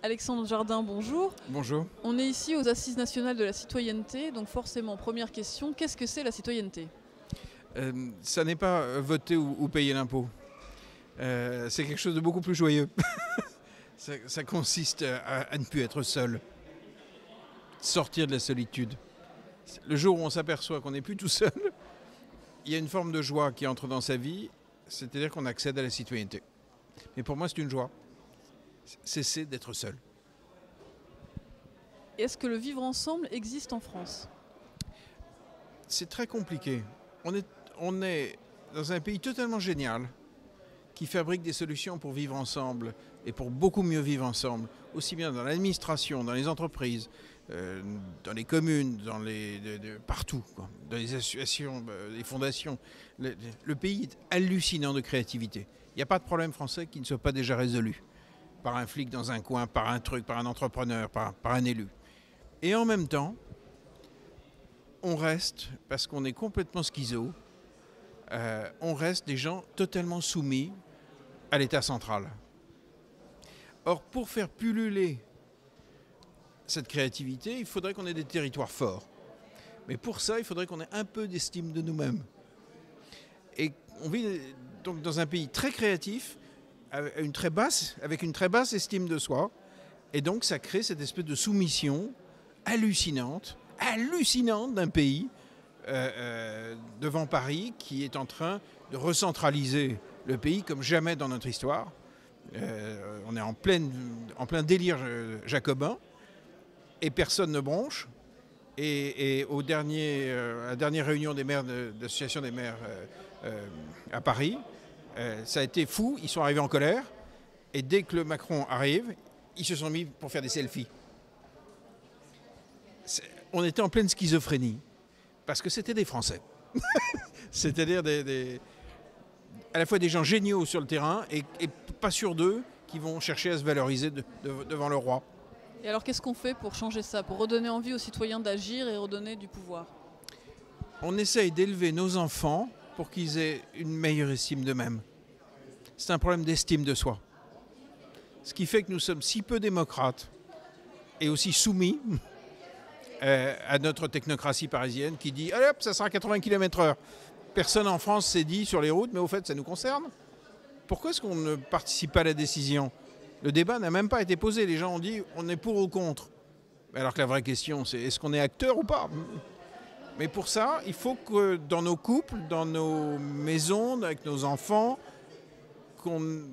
Alexandre Jardin, bonjour. Bonjour. On est ici aux Assises nationales de la citoyenneté, donc forcément, première question, qu'est-ce que c'est la citoyenneté? Ça n'est pas voter ou payer l'impôt. C'est quelque chose de beaucoup plus joyeux. Ça consiste à ne plus être seul, sortir de la solitude. Le jour où on s'aperçoit qu'on n'est plus tout seul, il y a une forme de joie qui entre dans sa vie, c'est-à-dire qu'on accède à la citoyenneté. Mais pour moi, c'est une joie. Cesser d'être seul. Est-ce que le vivre ensemble existe en France? C'est très compliqué. On est dans un pays totalement génial qui fabrique des solutions pour vivre ensemble et pour beaucoup mieux vivre ensemble, aussi bien dans l'administration, dans les entreprises, dans les communes, partout, quoi, dans les associations, les fondations. Le pays est hallucinant de créativité. Il n'y a pas de problème français qui ne soit pas déjà résolu par un flic dans un coin, par un truc, par un entrepreneur, par un élu. Et en même temps, on reste, parce qu'on est complètement schizo, on reste des gens totalement soumis à l'État central. Or, pour faire pulluler cette créativité, il faudrait qu'on ait des territoires forts. Mais pour ça, il faudrait qu'on ait un peu d'estime de nous-mêmes. Et on vit donc dans un pays très créatif, avec une très basse estime de soi. Et donc, ça crée cette espèce de soumission hallucinante d'un pays devant Paris qui est en train de recentraliser le pays comme jamais dans notre histoire. On est en plein délire jacobin et personne ne bronche. Et à la dernière réunion des maires de l'association des maires à Paris, ça a été fou. Ils sont arrivés en colère et dès que le Macron arrive, ils se sont mis pour faire des selfies. On était en pleine schizophrénie parce que c'était des Français. C'est-à-dire à la fois des gens géniaux sur le terrain et pas sûrs d'eux qui vont chercher à se valoriser devant le roi. Et alors qu'est-ce qu'on fait pour changer ça, pour redonner envie aux citoyens d'agir et redonner du pouvoir? On essaye d'élever nos enfants pour qu'ils aient une meilleure estime d'eux-mêmes. C'est un problème d'estime de soi. Ce qui fait que nous sommes si peu démocrates et aussi soumis à notre technocratie parisienne qui dit « Allez hop, ça sera 80 km/h ». Personne en France s'est dit sur les routes, mais au fait, ça nous concerne. Pourquoi est-ce qu'on ne participe pas à la décision? Le débat n'a même pas été posé. Les gens ont dit on est pour ou contre. Alors que la vraie question, c'est est-ce qu'on est acteur ou pas? Mais pour ça, il faut que dans nos couples, dans nos maisons, avec nos enfants, qu'on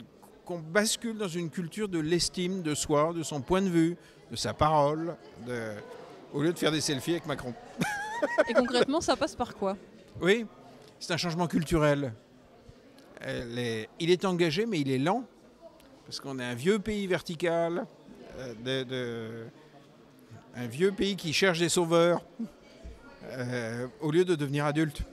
bascule dans une culture de l'estime de soi, de son point de vue, de sa parole, au lieu de faire des selfies avec Macron. Et concrètement, ça passe par quoi? Oui, c'est un changement culturel. Il est engagé, mais il est lent. Parce qu'on est un vieux pays vertical, un vieux pays qui cherche des sauveurs, au lieu de devenir adulte.